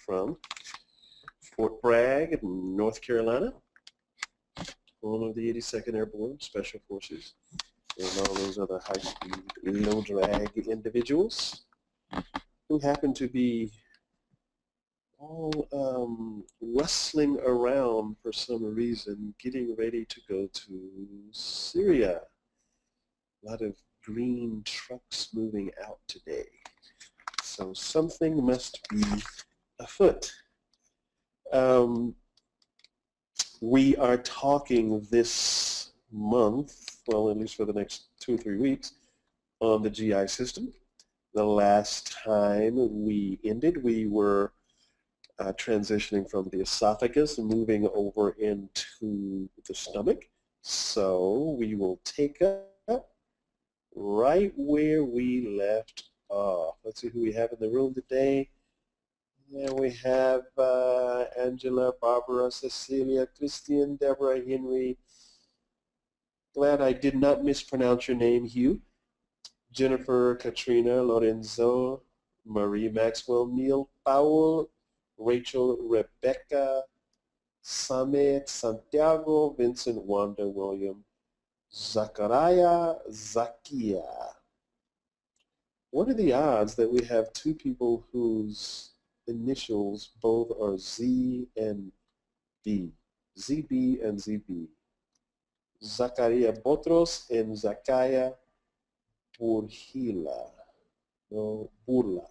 from Fort Bragg, North Carolina, home of the 82nd Airborne Special Forces, and all those other high-speed, low-drag individuals who happen to be all rustling around for some reason, getting ready to go to Syria. A lot of green trucks moving out today. So something must be afoot. We are talking this month, well, at least for the next 2 or 3 weeks, on the GI system. The last time we ended, we were transitioning from the esophagus and moving over into the stomach. So we will take up right where we left off. Let's see who we have in the room today. And we have Angela, Barbara, Cecilia, Christian, Deborah, Henry. Glad I did not mispronounce your name, Hugh. Jennifer, Katrina, Lorenzo, Marie, Maxwell, Neil, Powell, Rachel, Rebecca, Samet, Santiago, Vincent, Wanda, William, Zachariah, Zakia. What are the odds that we have two people whose initials both are Z and B? ZB and ZB. Zacaria Botros and Zakaya Burhila. No, Burla.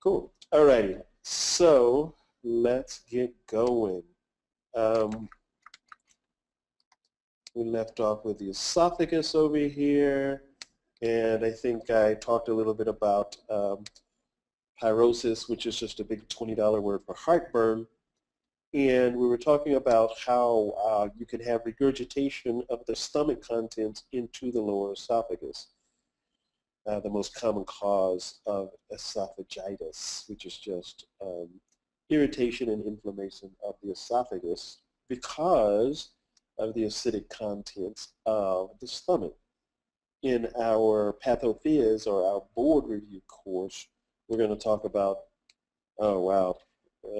Cool. All righty. So let's get going. We left off with the esophagus over here, and I think I talked a little bit about pyrosis, which is just a big $20 word for heartburn. And we were talking about how you can have regurgitation of the stomach contents into the lower esophagus, the most common cause of esophagitis, which is just irritation and inflammation of the esophagus because of the acidic contents of the stomach. In our pathophys, or our board review course, we're going to talk about,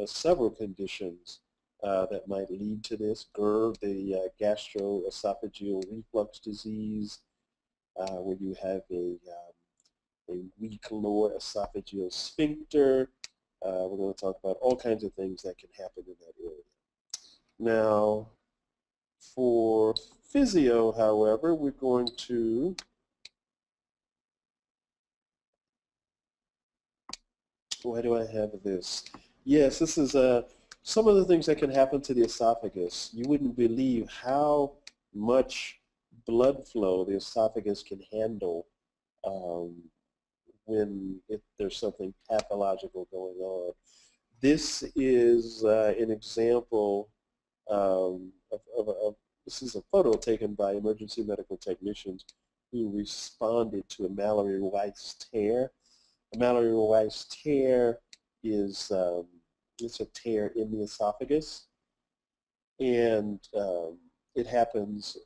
several conditions that might lead to this. GERD, the gastroesophageal reflux disease, where you have a weak lower esophageal sphincter. We're going to talk about all kinds of things that can happen in that area. Now, for physio, however, we're going to why do I have this? Yes, this is some of the things that can happen to the esophagus. You wouldn't believe how much blood flow the esophagus can handle when there's something pathological going on. This is an example this is a photo taken by emergency medical technicians who responded to a Mallory-Weiss tear. A Mallory-Weiss tear is it's a tear in the esophagus, and it happens.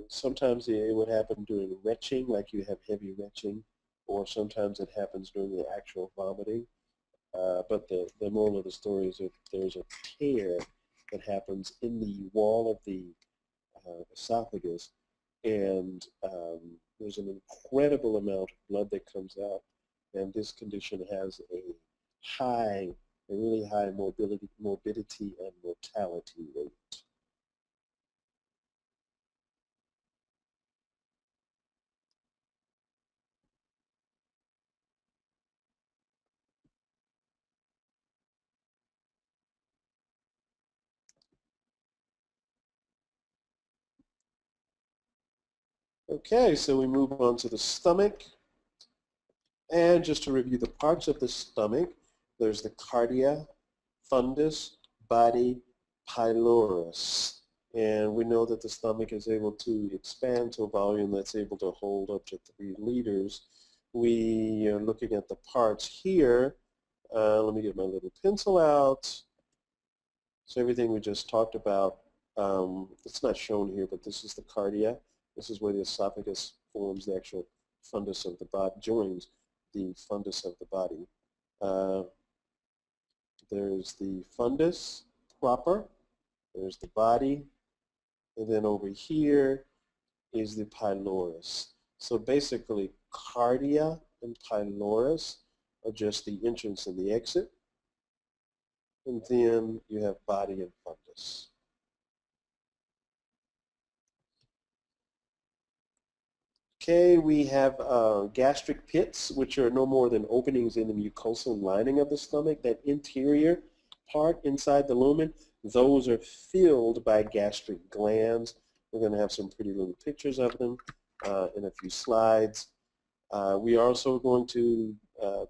Sometimes it would happen during retching, like you have heavy retching, or sometimes it happens during the actual vomiting. But the moral of the story is that there's a tear that happens in the wall of the esophagus, and there's an incredible amount of blood that comes out, and this condition has a really high morbidity and mortality rate. Okay, so we move on to the stomach. And just to review the parts of the stomach, there's the cardia, fundus, body, pylorus. And we know that the stomach is able to expand to a volume that's able to hold up to 3 liters. We are looking at the parts here. Let me get my little pencil out. So everything we just talked about, it's not shown here, but this is the cardia. This is where the esophagus forms the actual fundus of the body, joins the fundus of the body. There's the fundus proper, there's the body, and then over here is the pylorus. So basically, cardia and pylorus are just the entrance and the exit, and then you have body and fundus. Okay, we have gastric pits, which are no more than openings in the mucosal lining of the stomach. That interior part inside the lumen, those are filled by gastric glands. We're going to have some pretty little pictures of them in a few slides. We are also going to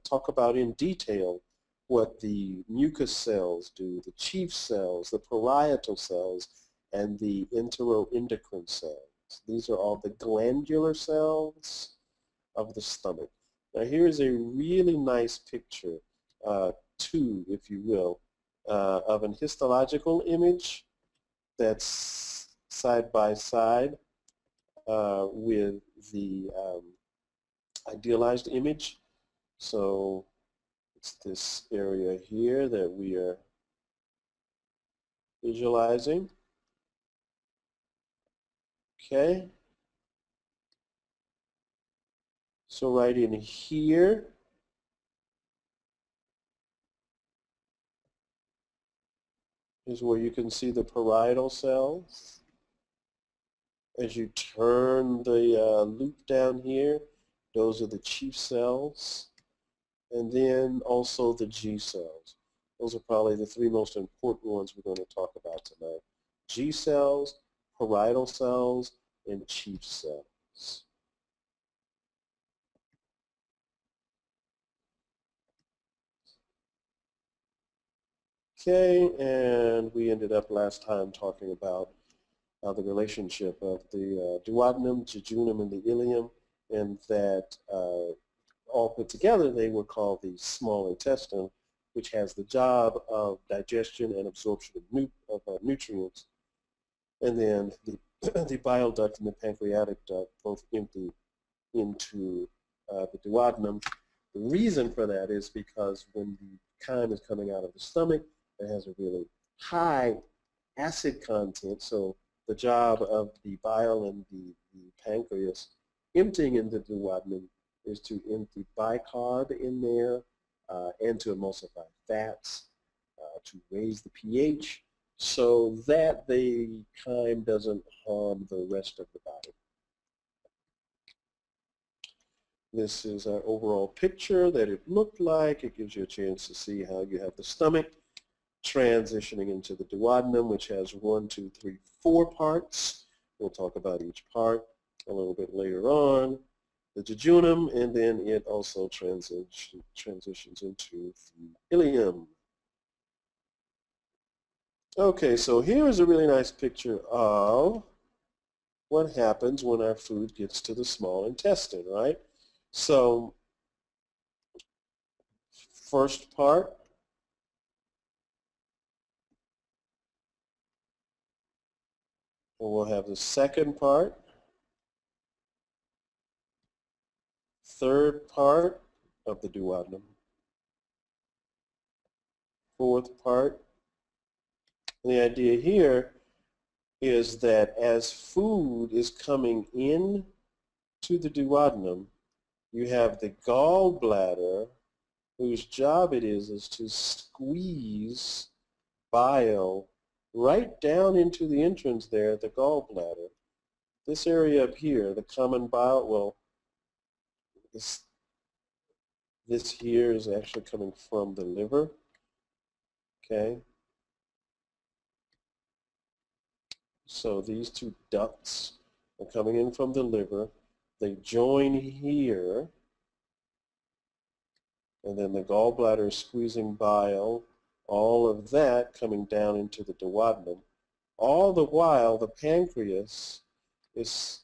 talk about in detail what the mucus cells do, the chief cells, the parietal cells, and the enteroendocrine cells. These are all the glandular cells of the stomach. Now here is a really nice picture, two, if you will, of an histological image that's side by side with the idealized image. So it's this area here that we are visualizing. Okay. So right in here is where you can see the parietal cells. As you turn the loop down here, those are the chief cells. And then also the G cells. Those are probably the three most important ones we're going to talk about tonight. G cells, parietal cells, and chief cells. Okay, and we ended up last time talking about the relationship of the duodenum, jejunum, and the ileum, and that all put together they were called the small intestine, which has the job of digestion and absorption of nutrients. And then the bile duct and the pancreatic duct both empty into the duodenum. The reason for that is because when the chyme is coming out of the stomach, it has a really high acid content. So the job of the bile and the pancreas emptying into the duodenum is to empty bicarb in there and to emulsify fats, to raise the pH, so that the chyme doesn't harm the rest of the body. This is our overall picture that it looked like. It gives you a chance to see how you have the stomach transitioning into the duodenum, which has 1, 2, 3, 4 parts. We'll talk about each part a little bit later on. The jejunum, and then it also transitions into the ileum. Okay, so here is a really nice picture of what happens when our food gets to the small intestine, right? So, first part, and we'll have the second part, third part of the duodenum, fourth part. And the idea here is that as food is coming in to the duodenum, you have the gallbladder, whose job it is to squeeze bile right down into the entrance there, the gallbladder. This area up here, the common bile, well, this here is actually coming from the liver, okay? So these two ducts are coming in from the liver. They join here, and then the gallbladder is squeezing bile, all of that coming down into the duodenum. All the while, the pancreas is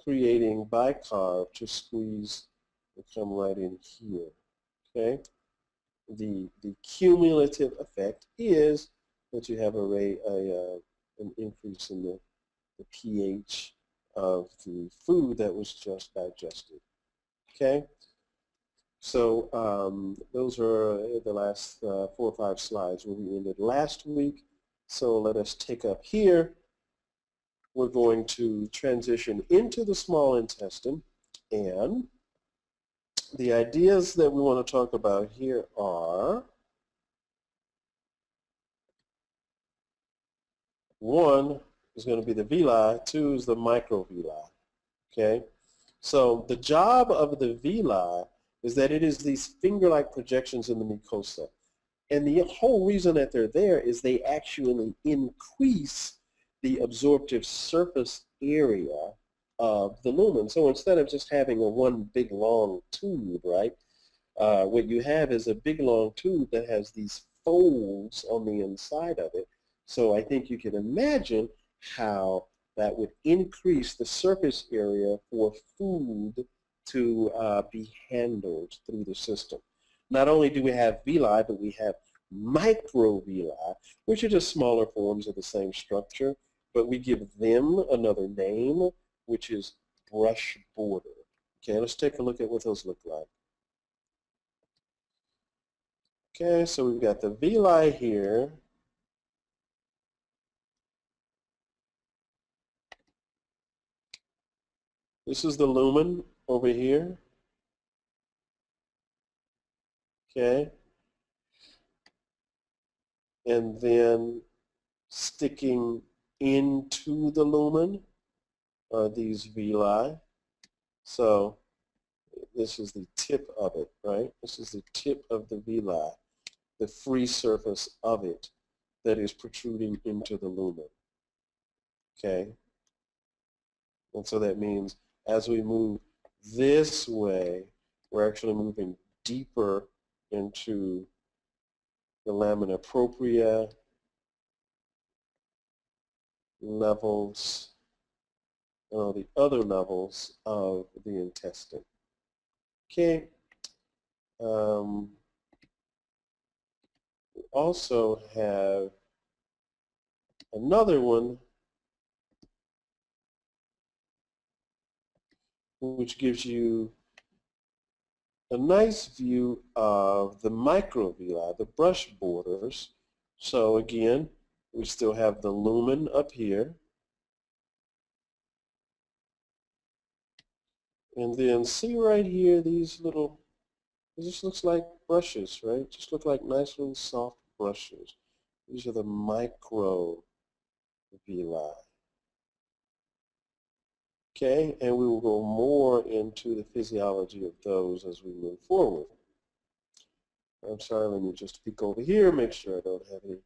creating bicarb to squeeze and come right in here, okay? The cumulative effect is that you have an increase in the pH of the food that was just digested, okay? So those are the last 4 or 5 slides where we ended last week. So let us take up here. We're going to transition into the small intestine, and the ideas that we want to talk about here are, one is going to be the villi, 2 is the microvilli, okay? So the job of the villi is that it is these finger-like projections in the mucosa. And the whole reason that they're there is they actually increase the absorptive surface area of the lumen. So instead of just having a one big long tube, right, what you have is a big long tube that has these folds on the inside of it. So I think you can imagine how that would increase the surface area for food to be handled through the system. Not only do we have villi, but we have microvilli, which are just smaller forms of the same structure, but we give them another name, which is brush border. Okay, let's take a look at what those look like. Okay, so we've got the villi here. This is the lumen over here. Okay. And then sticking into the lumen are these villi. So this is the tip of it, right? This is the tip of the villi, the free surface of it that is protruding into the lumen. Okay? And so that means as we move this way, we're actually moving deeper into the lamina propria levels, the other levels of the intestine. Okay. We also have another one which gives you a nice view of the microvilli, the brush borders. So again, we still have the lumen up here. And then see right here, these little, it just looks like brushes, right? Just look like nice little soft brushes. These are the microvilli. Okay, and we will go more into the physiology of those as we move forward. I'm sorry, let me just peek over here, make sure I don't have any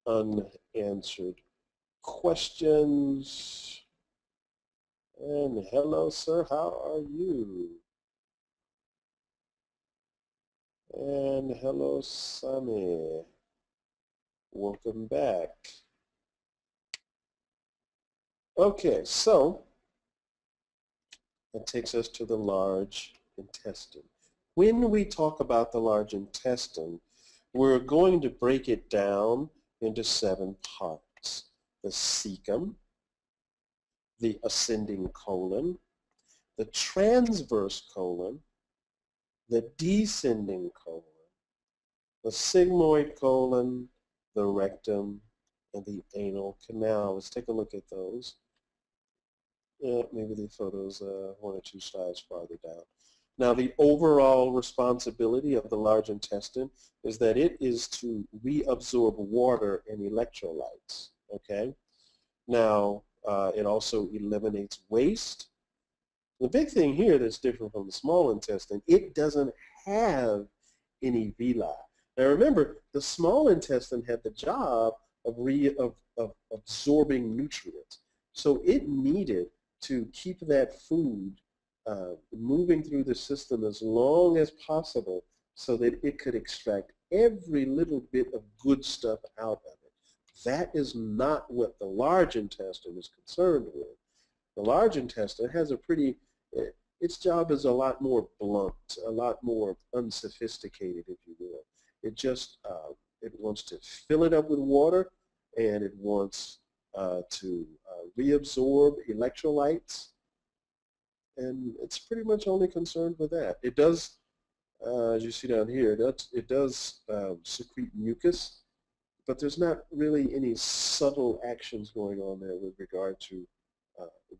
unanswered questions. And hello, sir, how are you? And hello, Sammy. Welcome back. Okay, so that takes us to the large intestine. When we talk about the large intestine, we're going to break it down into 7 parts. The cecum, the ascending colon, the transverse colon, the descending colon, the sigmoid colon, the rectum, and the anal canal. Let's take a look at those. Maybe the photos 1 or 2 slides farther down. Now, the overall responsibility of the large intestine is that it is to reabsorb water and electrolytes, okay? Now, it also eliminates waste. The big thing here that's different from the small intestine, it doesn't have any villi. Now remember, the small intestine had the job of absorbing nutrients. So it needed to keep that food moving through the system as long as possible so that it could extract every little bit of good stuff out of it. That is not what the large intestine is concerned with. The large intestine has a pretty, its job is a lot more blunt, a lot more unsophisticated, if you will. It just, it wants to fill it up with water, and it wants to reabsorb electrolytes, and it's pretty much only concerned with that. It does as you see down here, it does secrete mucus, but there's not really any subtle actions going on there with regard to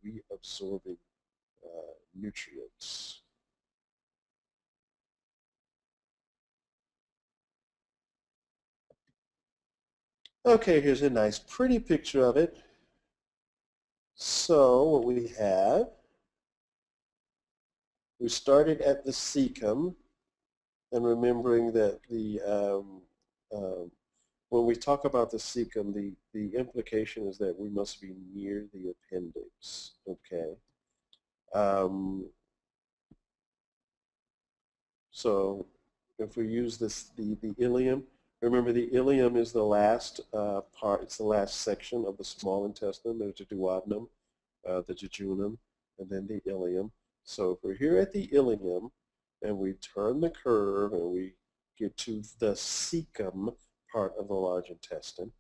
reabsorbing nutrients. Okay, here's a nice pretty picture of it. So what we have, we started at the cecum, and remembering that the when we talk about the cecum, the implication is that we must be near the appendix. Okay. So if we use this, the ileum, remember the ileum is the last part, it's the last section of the small intestine. There's the duodenum, the jejunum, and then the ileum. So if we're here at the ileum and we turn the curve and we get to the cecum part of the large intestine,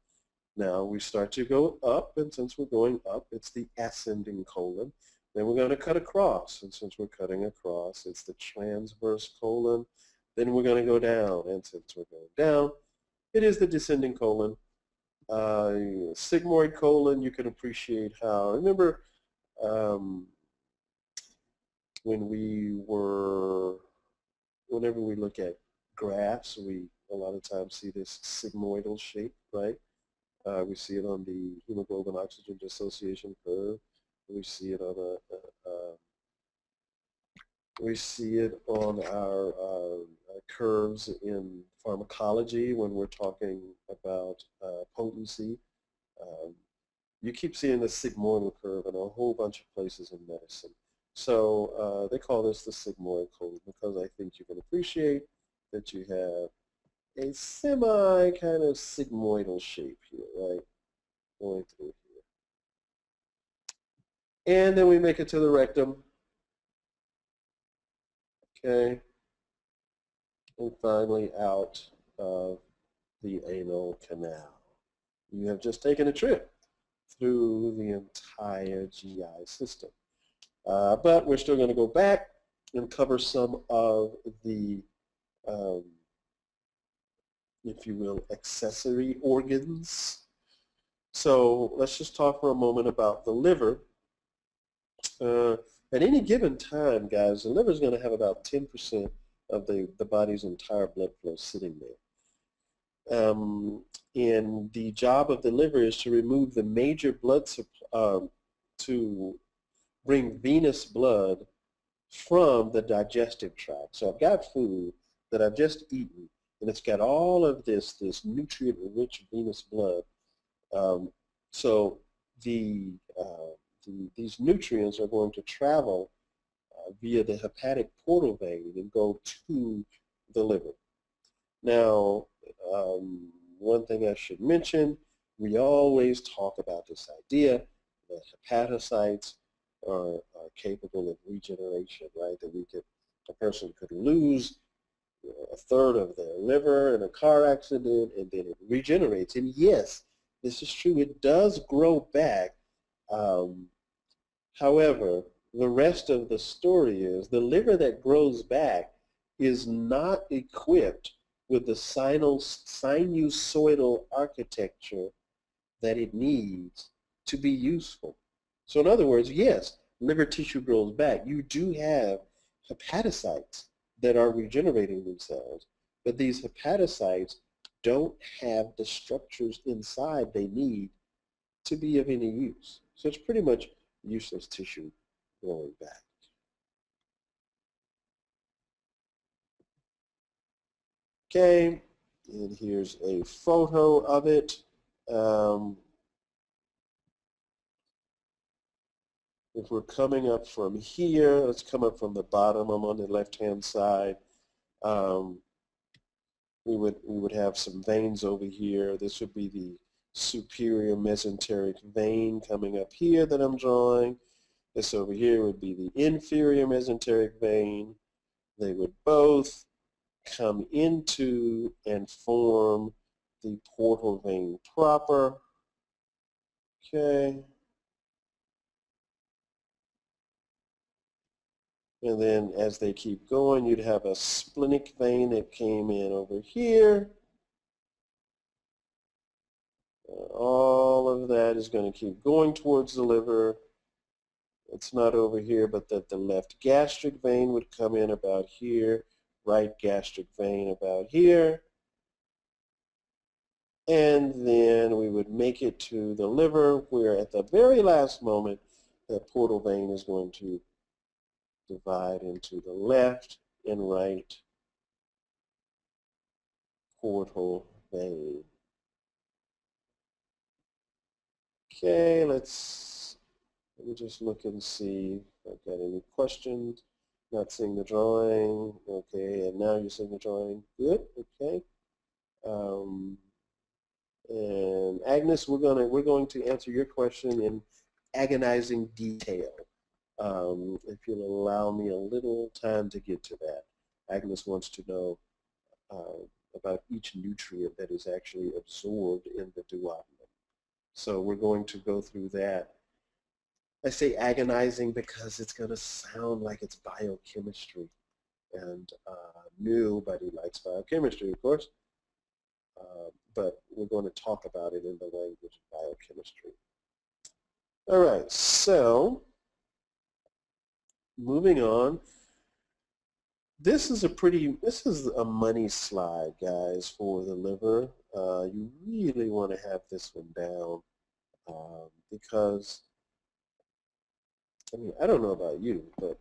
now we start to go up, and since we're going up, it's the ascending colon. Then we're going to cut across, and since we're cutting across, it's the transverse colon. Then we're going to go down, and since we're going down, it is the descending colon. Sigmoid colon, you can appreciate how, remember whenever we look at graphs, we a lot of times see this sigmoidal shape, right? We see it on the hemoglobin oxygen dissociation curve. We see it on our curves in pharmacology when we're talking about potency. You keep seeing the sigmoidal curve in a whole bunch of places in medicine. So they call this the sigmoid colon because I think you can appreciate that you have a semi kind of sigmoidal shape here, right? Going through here. And then we make it to the rectum. Okay. And finally out of the anal canal. You have just taken a trip through the entire GI system. But we're still going to go back and cover some of the, if you will, accessory organs. So let's just talk for a moment about the liver. At any given time, guys, the liver is going to have about 10% of the body's entire blood flow sitting there. And the job of the liver is to remove the major blood supply, to bring venous blood from the digestive tract. So I've got food that I've just eaten, and it's got all of this nutrient-rich venous blood. So these nutrients are going to travel via the hepatic portal vein and go to the liver. Now, one thing I should mention, we always talk about this idea that hepatocytes are capable of regeneration, right? That a person could lose a third of their liver in a car accident and then it regenerates. And yes, this is true, it does grow back. However, the rest of the story is the liver that grows back is not equipped with the sinusoidal architecture that it needs to be useful. So in other words, yes, liver tissue grows back. You do have hepatocytes that are regenerating themselves, but these hepatocytes don't have the structures inside they need to be of any use. So it's pretty much useless tissue growing back. Okay, and here's a photo of it. If we're coming up from here, let's come up from the bottom. I'm on the left-hand side. We would have some veins over here. This would be the superior mesenteric vein coming up here that I'm drawing. This over here would be the inferior mesenteric vein. They would both come into and form the portal vein proper. Okay. And then as they keep going, you'd have a splenic vein that came in over here. All of that is going to keep going towards the liver. It's not over here, but that the left gastric vein would come in about here, right gastric vein about here. And then we would make it to the liver, where at the very last moment, that portal vein is going to divide into the left and right portal vein. Okay, let me just look and see if I've got any questions. Not seeing the drawing. Okay, and now you're seeing the drawing. Good. Okay. And Agnes, we're going to answer your question in agonizing detail. If you'll allow me a little time to get to that. Agnes wants to know about each nutrient that is actually absorbed in the duodenum. So we're going to go through that. I say agonizing because it's going to sound like it's biochemistry, and nobody likes biochemistry, of course, but we're going to talk about it in the language of biochemistry. All right, so moving on. This is a money slide, guys, for the liver. You really want to have this one down because, I mean, I don't know about you, but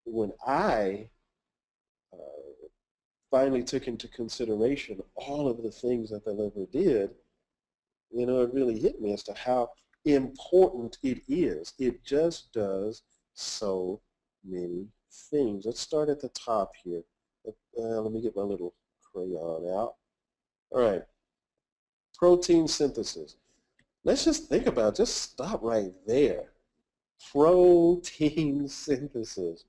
when I finally took into consideration all of the things that the liver did, you know, it really hit me as to how important it is. It just does so many things. Let's start at the top here. Let me get my little crayon out. All right, protein synthesis. Let's just think about, just stop right there. Protein synthesis.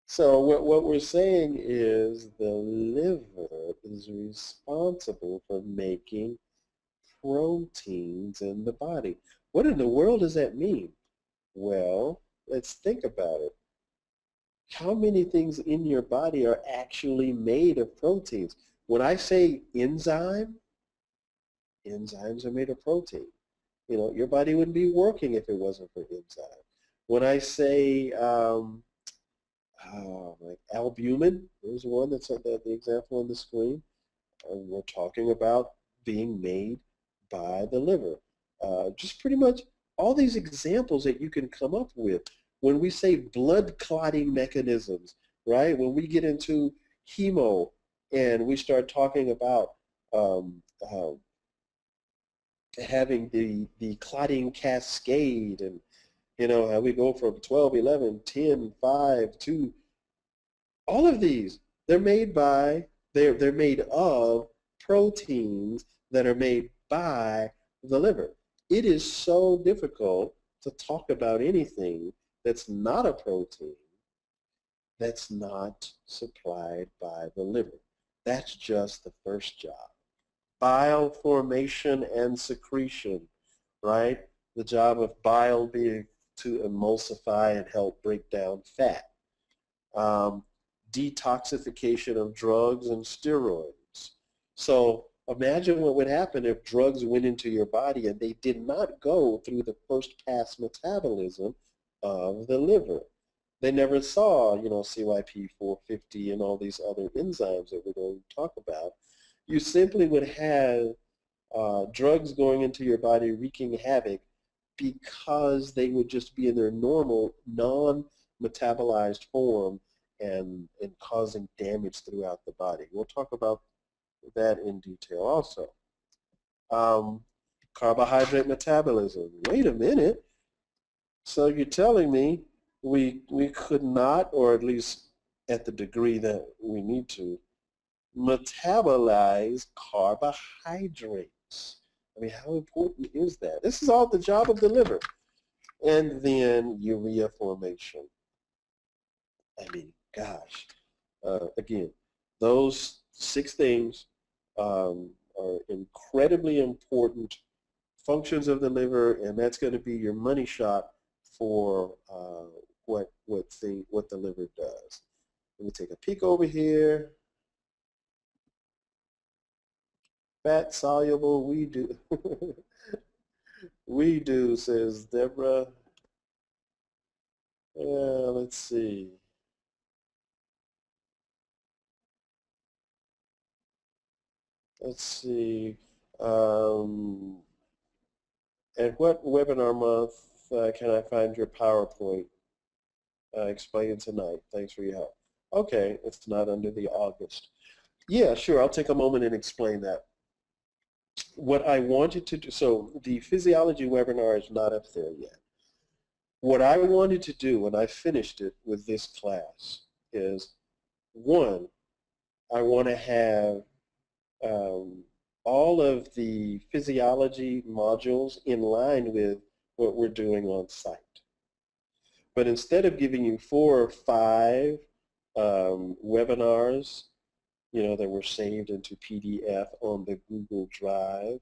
So what we're saying is the liver is responsible for making proteins in the body. What in the world does that mean? Well, let's think about it. How many things in your body are actually made of proteins? When I say enzyme, enzymes are made of protein. You know, your body wouldn't be working if it wasn't for enzymes. When I say like albumin, there's one that's the example on the screen. We're talking about being made by the liver. Just pretty much all these examples that you can come up with. When we say blood clotting mechanisms, right? When we get into hemo and we start talking about having the clotting cascade, and you know how we go from 12, 11, 10, 5, 2. All of these, they're made of proteins that are made by the liver. It is so difficult to talk about anything that's not a protein that's not supplied by the liver. That's just the first job. Bile formation and secretion, right? The job of bile being to emulsify and help break down fat. Detoxification of drugs and steroids. So imagine what would happen if drugs went into your body and they did not go through the first pass metabolism of the liver. They never saw, you know, CYP450 and all these other enzymes that we're going to talk about. You simply would have drugs going into your body wreaking havoc because they would just be in their normal, non-metabolized form and causing damage throughout the body. We'll talk about that in detail also. Carbohydrate metabolism. Wait a minute. So you're telling me we could not, or at least at the degree that we need to, metabolize carbohydrates. I mean, how important is that? This is all the job of the liver. And then urea formation. I mean, gosh. Again, those 6 things are incredibly important functions of the liver, and that's going to be your money shot for what the liver does. Let me take a peek over here. Fat soluble, we do. We do, says Deborah. Let's see. Let's see. At what webinar month can I find your PowerPoint? Explain tonight. Thanks for your help. Okay, it's not under the August. Yeah, sure. I'll take a moment and explain that. What I wanted to do, so the physiology webinar is not up there yet. What I wanted to do when I finished it with this class is, one, I want to have all of the physiology modules in line with what we're doing on site. But instead of giving you 4 or 5 webinars, that were saved into PDF on the Google Drive,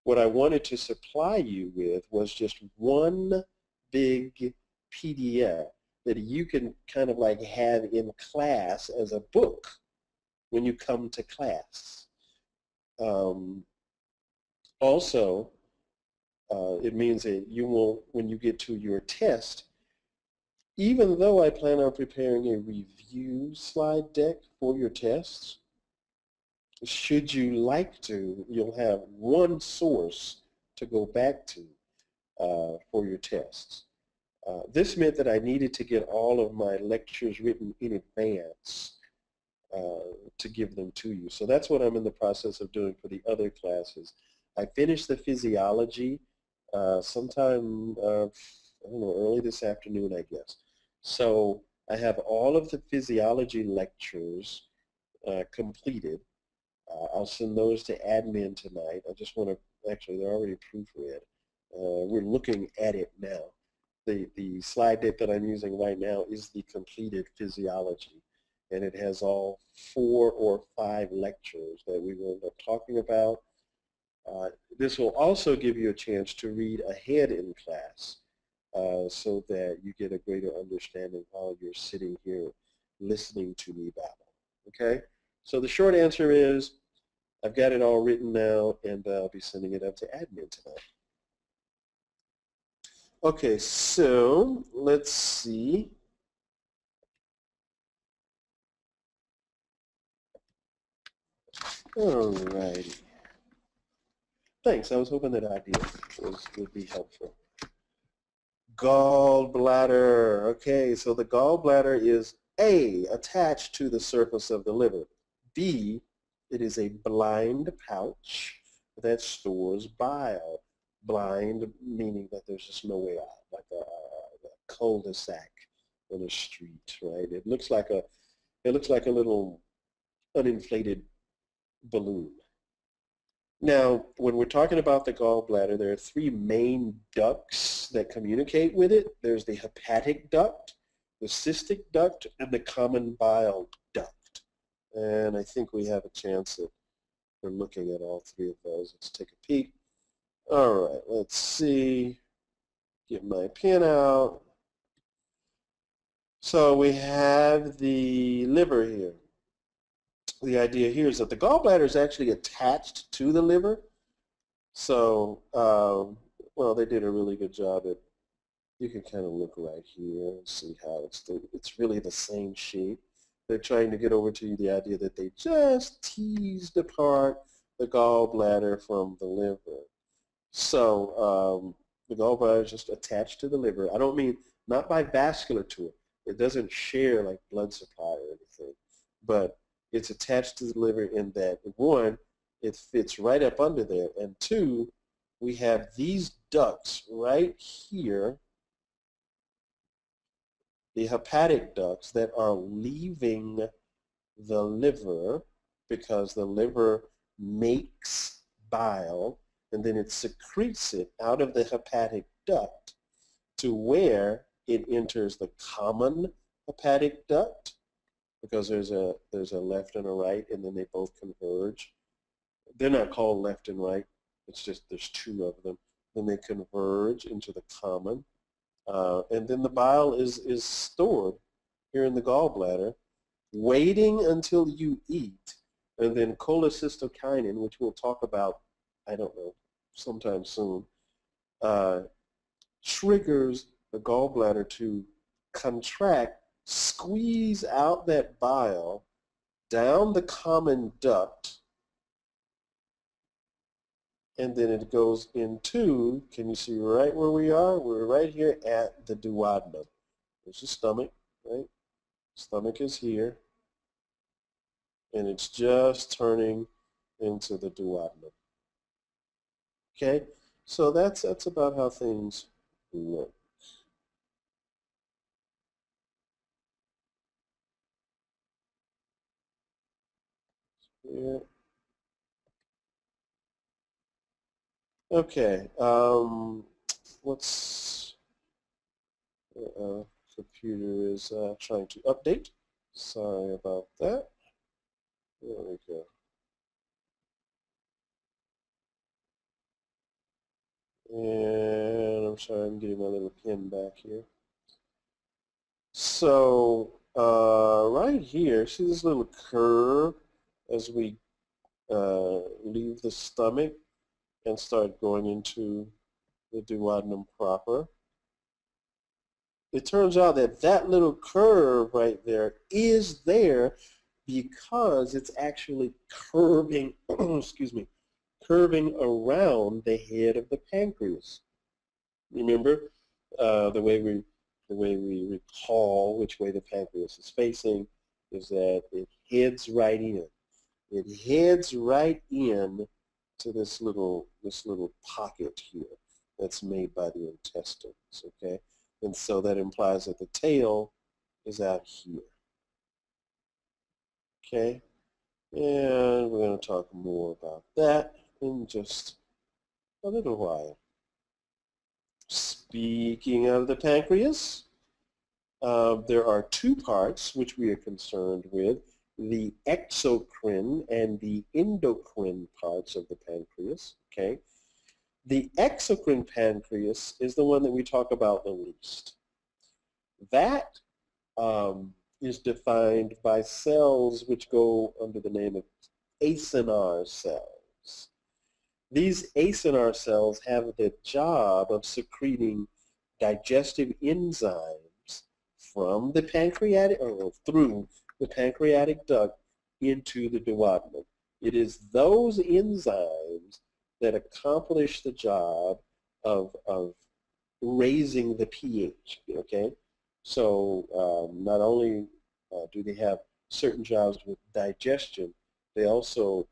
what I wanted to supply you with was just one big PDF that you can kind of like have in class as a book when you come to class. Also, it means that you won't, when you get to your test, even though I plan on preparing a review slide deck for your tests, should you like to, you'll have one source to go back to for your tests. This meant that I needed to get all of my lectures written in advance to give them to you. So that's what I'm in the process of doing for the other classes. I finished the physiology sometime, I don't know, early this afternoon, I guess. So I have all of the physiology lectures completed. I'll send those to admin tonight. I just want to, actually, they're already proofread. We're looking at it now. The slide deck that I'm using right now is the completed physiology, and it has all 4 or 5 lectures that we will end up talking about. This will also give you a chance to read ahead in class so that you get a greater understanding while you're sitting here listening to me babble. Okay? So the short answer is I've got it all written now, and I'll be sending it up to admin tonight. Okay, so let's see. All righty. Thanks. I was hoping that idea would be helpful. Gallbladder. Okay, so the gallbladder is A, attached to the surface of the liver. B, it is a blind pouch that stores bile. Blind meaning that there's just no way out, like a cul-de-sac in a street, right? It looks like a little uninflated balloon. Now, when we're talking about the gallbladder, there are 3 main ducts that communicate with it. There's the hepatic duct, the cystic duct, and the common bile duct. And I think we have a chance at looking at all 3 of those. Let's take a peek. All right, let's see. Get my pen out. So we have the liver here. The idea here is that the gallbladder is actually attached to the liver. So, well, they did a really good job at, you can kind of look right here and see how it's really the same shape. They're trying to get over to you the idea that they just teased apart the gallbladder from the liver. So the gallbladder is just attached to the liver. I don't mean, not by vascular to it. It doesn't share like blood supply or anything, but it's attached to the liver in that, 1, it fits right up under there, and 2, we have these ducts right here, the hepatic ducts that are leaving the liver because the liver makes bile and then it secretes it out of the hepatic duct to where it enters the common hepatic duct, because there's a left and a right, and then they both converge. They're not called left and right. It's just there's 2 of them. Then they converge into the common. And then the bile is stored here in the gallbladder, waiting until you eat, and then cholecystokinin, which we'll talk about, I don't know, sometime soon, triggers the gallbladder to contract, squeeze out that bile down the common duct, and then it goes into, can you see right where we are? We're right here at the duodenum. There's the stomach, right? Stomach is here, and it's just turning into the duodenum. Okay, so that's about how things work. Yeah. Okay, what's computer is trying to update. Sorry about that. There we go. And I'm sorry, I'm getting my little pin back here. So right here, see this little curve as we leave the stomach and start going into the duodenum proper. It turns out that that little curve right there is there because it's actually curving, excuse me, curving around the head of the pancreas. Remember the way we recall which way the pancreas is facing is that it heads right in. It heads right in to this little pocket here that's made by the intestines. Okay, and so that implies that the tail is out here. Okay, and we're going to talk more about that in just a little while. Speaking of the pancreas, there are two parts which we are concerned with, the exocrine and the endocrine parts of the pancreas. Okay, the exocrine pancreas is the one that we talk about the least. That is defined by cells which go under the name of acinar cells. These acinar cells have the job of secreting digestive enzymes from the pancreatic, or through the pancreatic duct into the duodenum. It is those enzymes that accomplish the job of raising the pH, okay? So not only do they have certain jobs with digestion, they also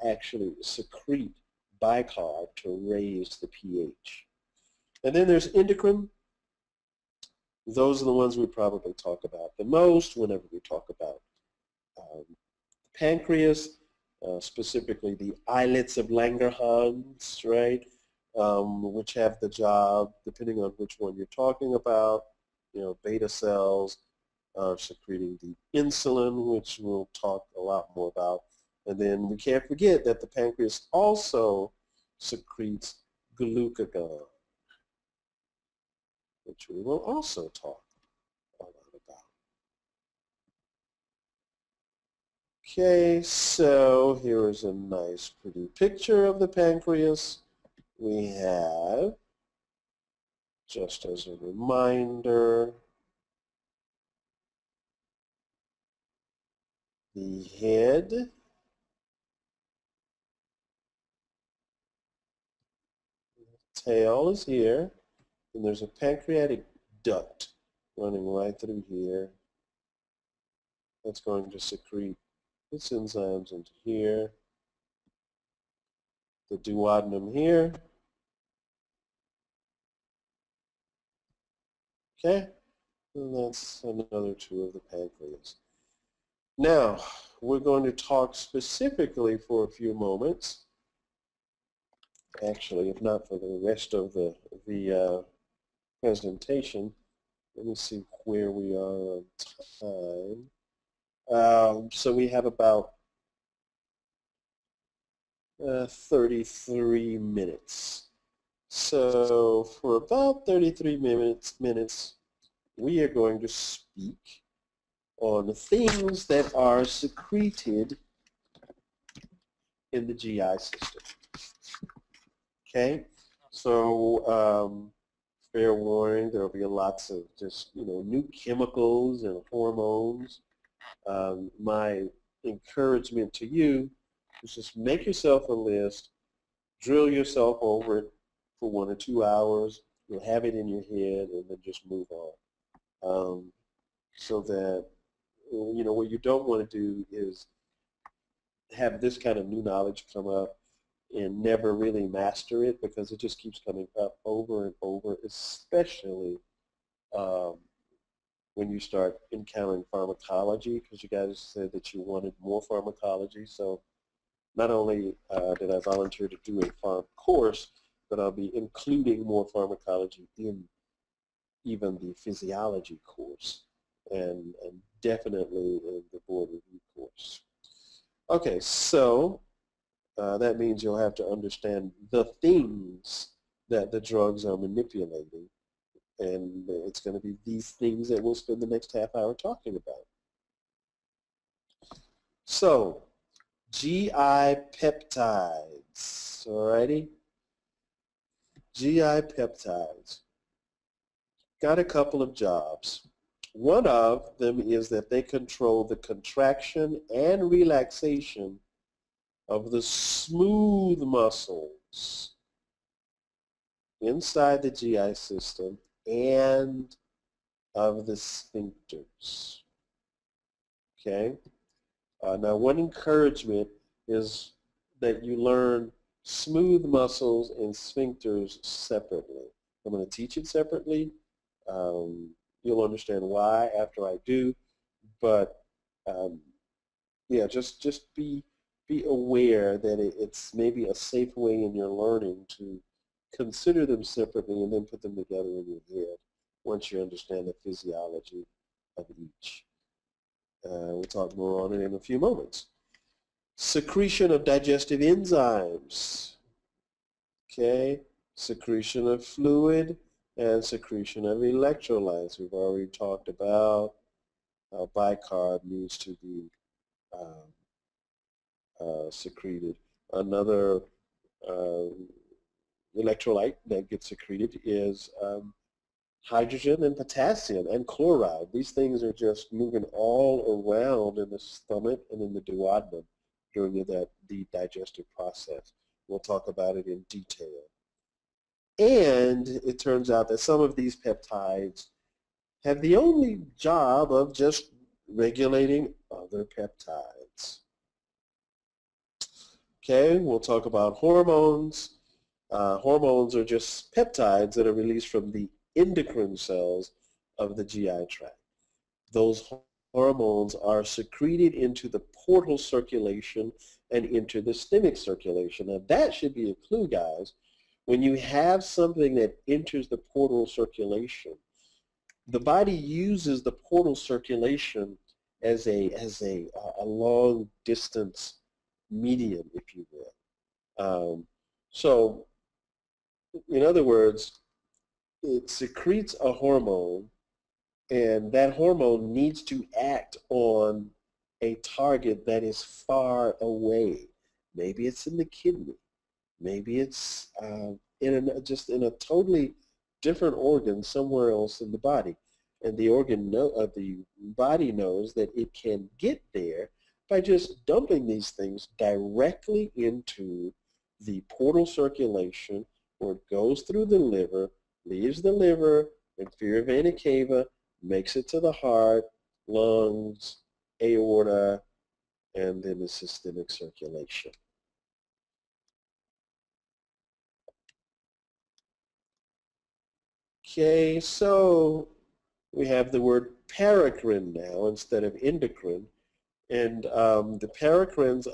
actually secrete bicarb to raise the pH. And then there's endocrine. Those are the ones we probably talk about the most whenever we talk about pancreas, specifically the islets of Langerhans, right, which have the job, depending on which one you're talking about, beta cells are secreting the insulin, which we'll talk a lot more about. And then we can't forget that the pancreas also secretes glucagon, which we will also talk a lot about. Okay, so here is a nice pretty picture of the pancreas. We have, just as a reminder, the head, tail is here, and there's a pancreatic duct running right through here. That's going to secrete its enzymes into here. The duodenum here. Okay, and that's another two of the pancreas. Now, we're going to talk specifically for a few moments. Actually, if not for the rest of the presentation, let me see where we are on time. So we have about 33 minutes. So for about 33 minutes, we are going to speak on things that are secreted in the GI system. Okay, so fair warning, there will be lots of just new chemicals and hormones. My encouragement to you is just make yourself a list, drill yourself over it for 1 or 2 hours. You'll have it in your head, and then just move on. So that what you don't want to do is have this kind of new knowledge come up and never really master it, because it just keeps coming up over and over, especially when you start encountering pharmacology, because you guys said that you wanted more pharmacology. So not only did I volunteer to do a pharm course, but I'll be including more pharmacology in even the physiology course, and definitely in the board review course. Okay, so that means you'll have to understand the things that the drugs are manipulating, and it's going to be these things that we'll spend the next half hour talking about. So, GI peptides, alrighty? GI peptides got a couple of jobs. One of them is that they control the contraction and relaxation of the smooth muscles inside the GI system and of the sphincters. Okay? Now, one encouragement is that you learn smooth muscles and sphincters separately. I'm going to teach it separately. You'll understand why after I do, but yeah, just be aware that it's maybe a safe way in your learning to consider them separately and then put them together in your head once you understand the physiology of each. We'll talk more on it in a few moments. Secretion of digestive enzymes. Okay, secretion of fluid and secretion of electrolytes. We've already talked about how bicarb needs to be secreted. Another electrolyte that gets secreted is hydrogen and potassium and chloride. These things are just moving all around in the stomach and in the duodenum during the digestive process. We'll talk about it in detail. And it turns out that some of these peptides have the only job of just regulating other peptides. Okay, we'll talk about hormones. Hormones are just peptides that are released from the endocrine cells of the GI tract. Those hormones are secreted into the portal circulation and into the stomach circulation. Now that should be a clue, guys. When you have something that enters the portal circulation, the body uses the portal circulation as a long distance medium, if you will. So, in other words, it secretes a hormone, and that hormone needs to act on a target that is far away. Maybe it's in the kidney. Maybe it's just in a totally different organ somewhere else in the body. And the body knows that it can get there by just dumping these things directly into the portal circulation, where it goes through the liver, leaves the liver, inferior vena cava, makes it to the heart, lungs, aorta, and then the systemic circulation. Okay, so we have the word paracrine now instead of endocrine. And the paracrines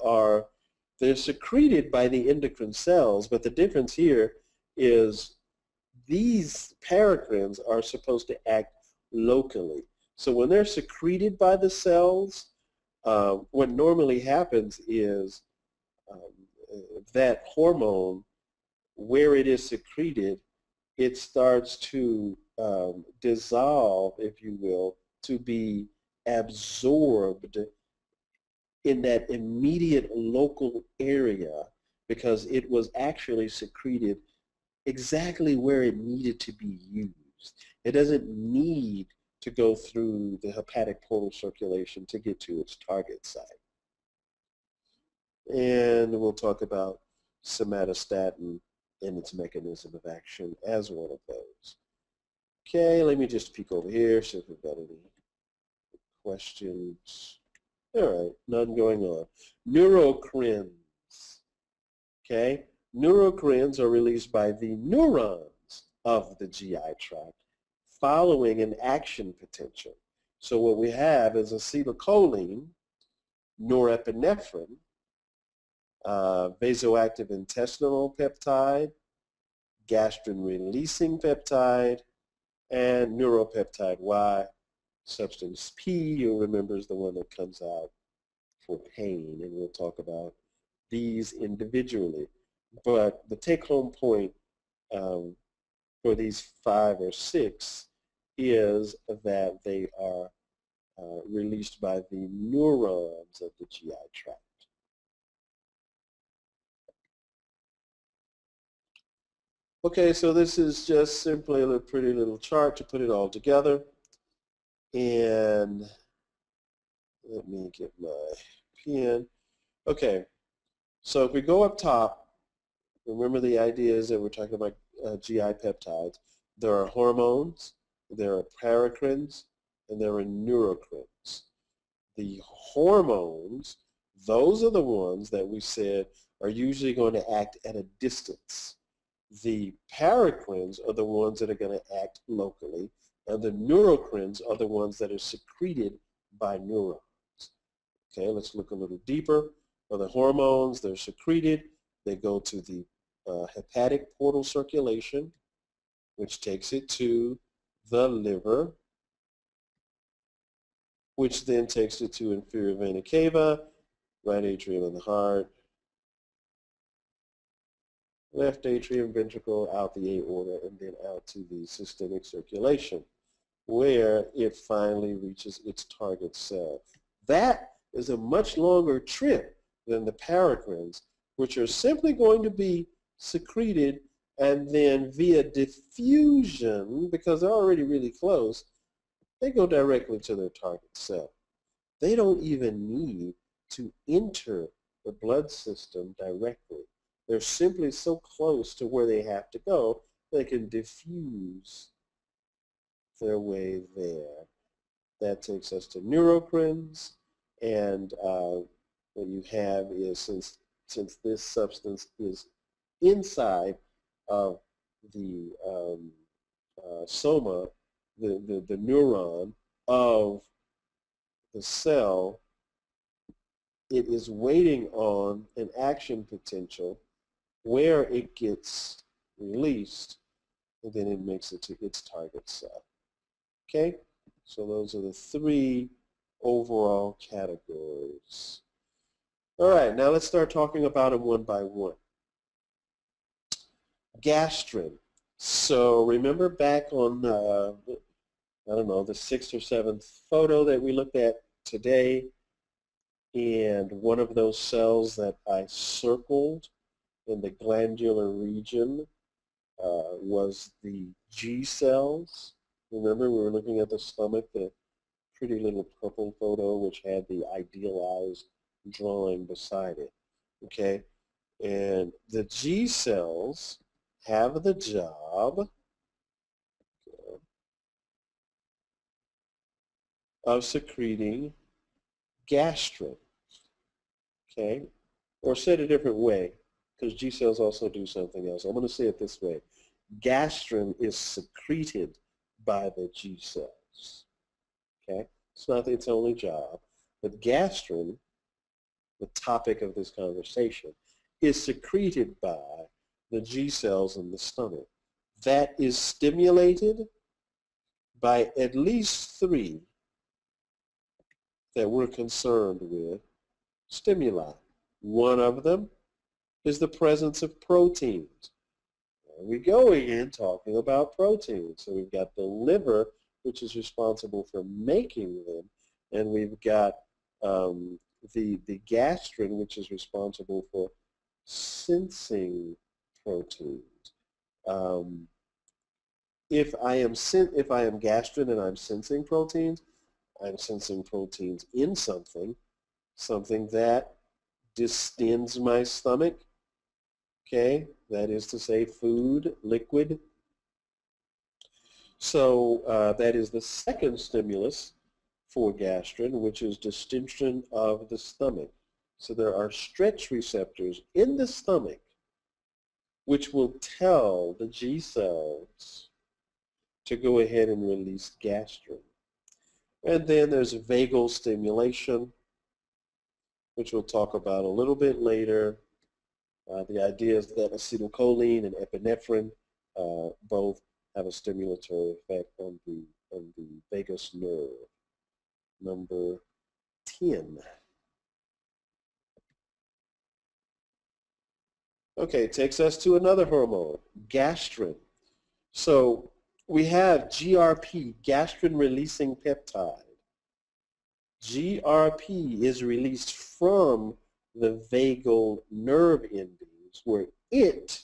they're secreted by the endocrine cells, but the difference here is these paracrines are supposed to act locally. So when they're secreted by the cells, what normally happens is that hormone where it is secreted, it starts to dissolve, if you will, to be absorbed in that immediate local area because it was actually secreted exactly where it needed to be used. It doesn't need to go through the hepatic portal circulation to get to its target site. And we'll talk about somatostatin and its mechanism of action as one of those. Okay, let me just peek over here, see if we've got any questions. All right, none going on. Neurocrines. Okay, neurocrines are released by the neurons of the GI tract following an action potential. So what we have is acetylcholine, norepinephrine, vasoactive intestinal peptide, gastrin-releasing peptide, and neuropeptide Y. Substance P, you'll remember, is the one that comes out for pain, and we'll talk about these individually. But the take-home point for these 5 or 6 is that they are released by the neurons of the GI tract. Okay, so this is just simply a pretty little chart to put it all together. And let me get my pen. Okay, so if we go up top, remember the idea is that we're talking about GI peptides. There are hormones, there are paracrines, and there are neurocrines. The hormones, those are the ones that we said are usually going to act at a distance. The paracrines are the ones that are going to act locally, and the neurocrines are the ones that are secreted by neurons. Okay, let's look a little deeper. For the hormones, they're secreted. They go to the hepatic portal circulation, which takes it to the liver, which then takes it to inferior vena cava, right atrium in the heart, left atrium, ventricle, out the aorta, and then out to the systemic circulation, where it finally reaches its target cell. That is a much longer trip than the paracrines, which are simply going to be secreted and then via diffusion, because they're already really close, they go directly to their target cell. They don't even need to enter the blood system directly. They're simply so close to where they have to go, they can diffuse their way there. That takes us to neurocrines, and what you have is, since this substance is inside of the soma, the neuron of the cell, it is waiting on an action potential where it gets released, and then it makes it to its target cell. Okay, so those are the 3 overall categories. All right, now let's start talking about them one by one. Gastrin. So remember back on, I don't know, the 6th or 7th photo that we looked at today, and one of those cells that I circled in the glandular region was the G cells. Remember, we were looking at the stomach, the pretty little purple photo which had the idealized drawing beside it. Okay, and the G cells have the job of secreting gastrin. Okay, or said a different way, because G cells also do something else. I'm going to say it this way. Gastrin is secreted by the G cells. Okay, it's not its only job, but gastrin, the topic of this conversation, is secreted by the G cells in the stomach. That is stimulated by at least 3 that we're concerned with stimuli. One of them is the presence of proteins. we go again talking about proteins. So we've got the liver, which is responsible for making them, and we've got the gastrin, which is responsible for sensing proteins. If I am gastrin and I'm sensing proteins in something that distends my stomach. Okay, that is to say food, liquid. So that is the second stimulus for gastrin, which is distension of the stomach. So there are stretch receptors in the stomach which will tell the G cells to go ahead and release gastrin. And then there's vagal stimulation, which we'll talk about a little bit later. The idea is that acetylcholine and epinephrine both have a stimulatory effect on the vagus nerve. Number 10. Okay, takes us to another hormone, gastrin. So we have GRP, gastrin-releasing peptide. GRP is released from the vagal nerve endings where it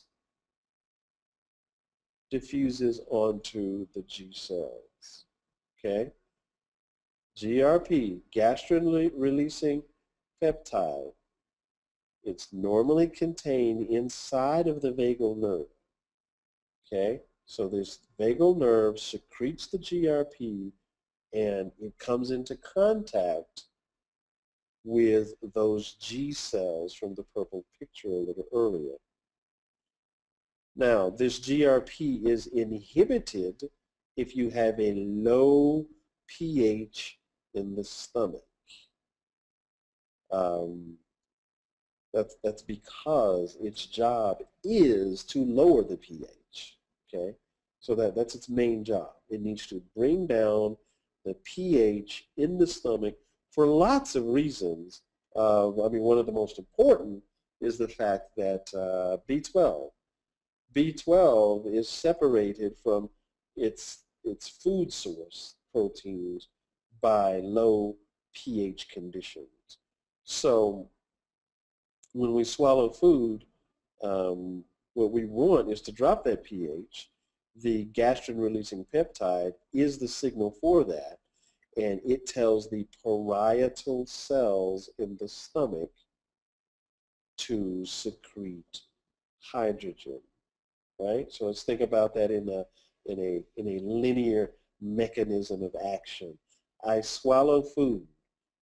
diffuses onto the G cells. Okay? GRP, gastrin-releasing peptide. It's normally contained inside of the vagal nerve. Okay? So this vagal nerve secretes the GRP and it comes into contact with those G cells from the purple picture a little earlier. Now, this GRP is inhibited if you have a low pH in the stomach. That's because its job is to lower the pH. Okay, so that's its main job. It needs to bring down the pH in the stomach for lots of reasons. I mean, one of the most important is the fact that B12 is separated from its food source, proteins, by low pH conditions. So when we swallow food, what we want is to drop that pH. The gastrin-releasing peptide is the signal for that, and it tells the parietal cells in the stomach to secrete hydrogen. Right? So let's think about that in a linear mechanism of action. I swallow food.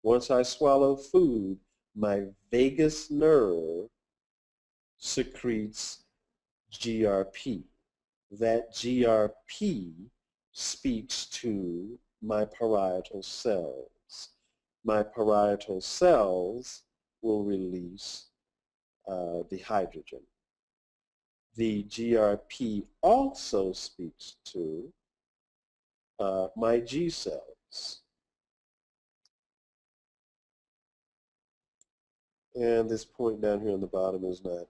Once I swallow food, my vagus nerve secretes GRP. That GRP speaks to my parietal cells. My parietal cells will release the hydrogen. The GRP also speaks to my G cells. And this point down here on the bottom is not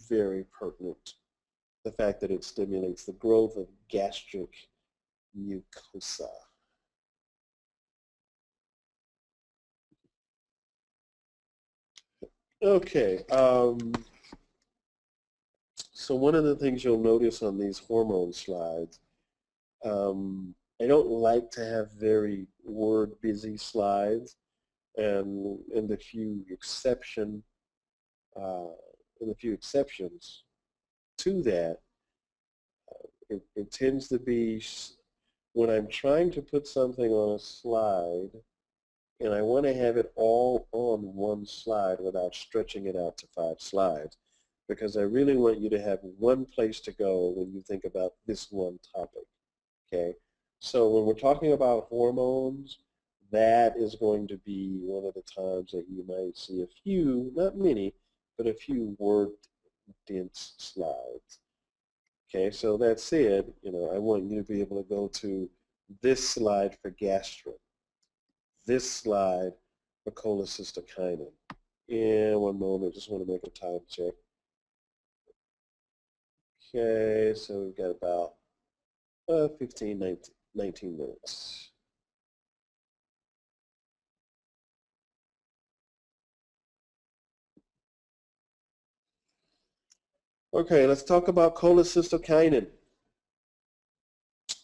very pertinent. The fact that it stimulates the growth of gastric mucosa. Okay. So one of the things you'll notice on these hormone slides, I don't like to have very word-busy slides, and in the few exceptions to that, it tends to be when I'm trying to put something on a slide and I want to have it all on one slide without stretching it out to 5 slides, because I really want you to have one place to go when you think about this one topic. Okay, so when we're talking about hormones, that is going to be one of the times that you might see a few, not many, but a few word-dense slides. Okay, so that said, I want you to be able to go to this slide for gastrin, this slide for cholecystokinin. And one moment, just want to make a time check. Okay, so we've got about 15, 19 minutes. Okay, let's talk about cholecystokinin.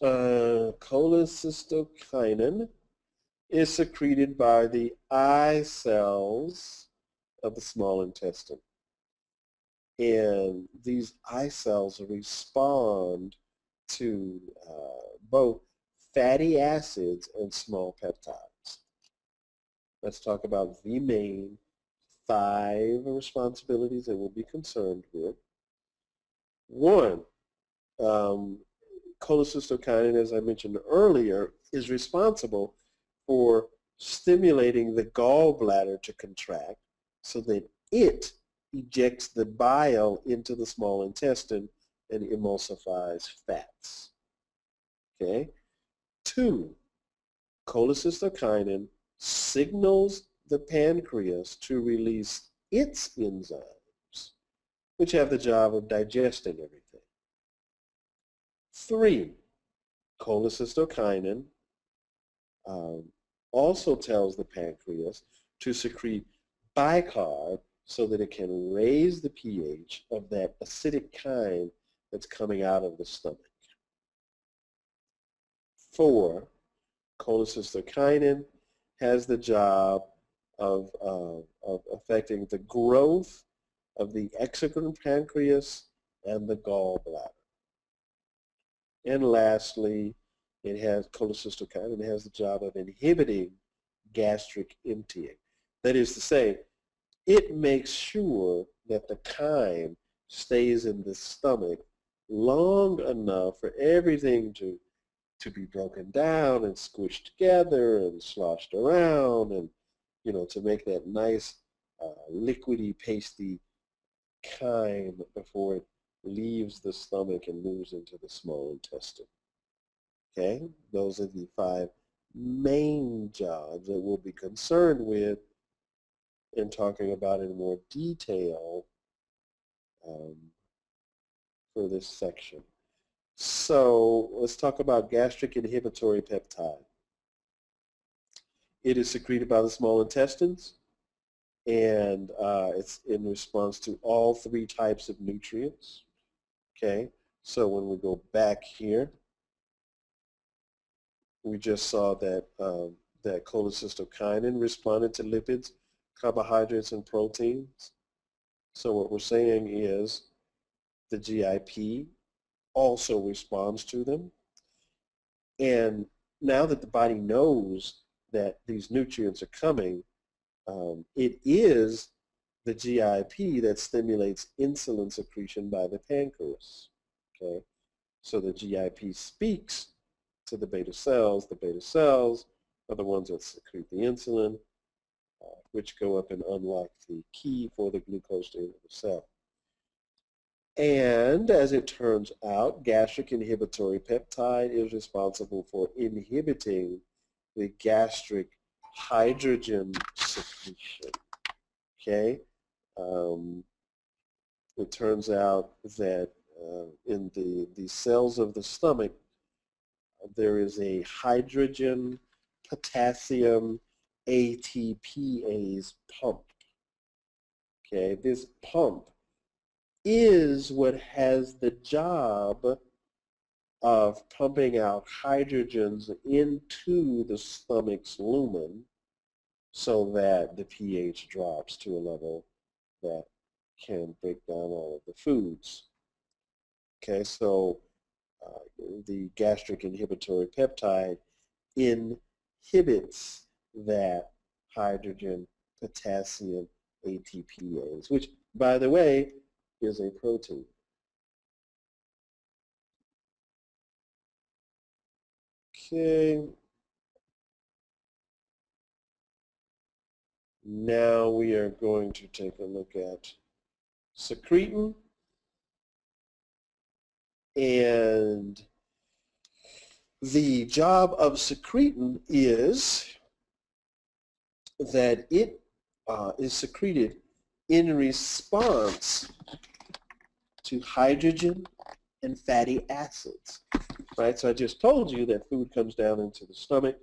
Cholecystokinin is secreted by the eye cells of the small intestine. And these eye cells respond to both fatty acids and small peptides. Let's talk about the main 5 responsibilities that we'll be concerned with. 1, cholecystokinin, as I mentioned earlier, is responsible for stimulating the gallbladder to contract so that it ejects the bile into the small intestine and emulsifies fats. Okay? 2, cholecystokinin signals the pancreas to release its enzymes, which have the job of digesting everything. 3, cholecystokinin also tells the pancreas to secrete bicarb so that it can raise the pH of that acidic kind that's coming out of the stomach. 4, cholecystokinin has the job of affecting the growth of the exocrine pancreas and the gallbladder. And lastly, cholecystokinin has the job of inhibiting gastric emptying. That is to say, it makes sure that the chyme stays in the stomach long enough for everything to be broken down and squished together and sloshed around, and to make that nice liquidy, pasty chyme before it leaves the stomach and moves into the small intestine. Okay, those are the 5 main jobs that we'll be concerned with and talking about in more detail for this section. So let's talk about gastric inhibitory peptide. It is secreted by the small intestines, and it's in response to all 3 types of nutrients. Okay, so when we go back here, we just saw that that cholecystokinin responded to lipids, carbohydrates, and proteins. So what we're saying is the GIP also responds to them. And now that the body knows that these nutrients are coming, it is the GIP that stimulates insulin secretion by the pancreas. Okay, so the GIP speaks to the beta cells. The beta cells are the ones that secrete the insulin, which go up and unlock the key for the glucose to enter the cell. And as it turns out, gastric inhibitory peptide is responsible for inhibiting the gastric hydrogen secretion. Okay, it turns out that in the cells of the stomach, there is a hydrogen potassium ATPase pump. Okay, this pump is what has the job of pumping out hydrogens into the stomach's lumen so that the pH drops to a level that can break down all of the foods. Okay, so the gastric inhibitory peptide inhibits that hydrogen potassium ATPase, which, by the way, is a protein. Okay. Now we are going to take a look at secretin. And the job of secretin is that it is secreted in response to hydrogen and fatty acids, right? So I just told you that food comes down into the stomach,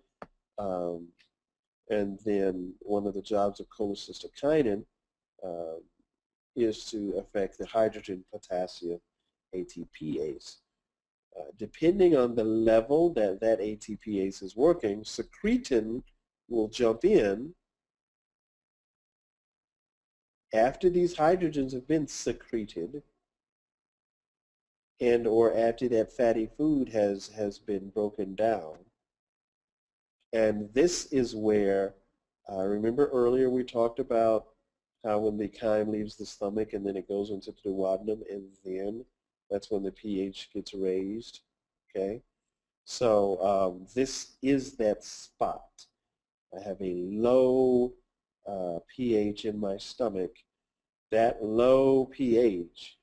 and then one of the jobs of cholecystokinin is to affect the hydrogen potassium ATPase. Depending on the level that that ATPase is working, secretin will jump in after these hydrogens have been secreted and or after that fatty food has been broken down. And this is where, remember earlier we talked about how when the chyme leaves the stomach and then it goes into the duodenum, and then that's when the pH gets raised, okay? So this is that spot. I have a low pH in my stomach. That low pH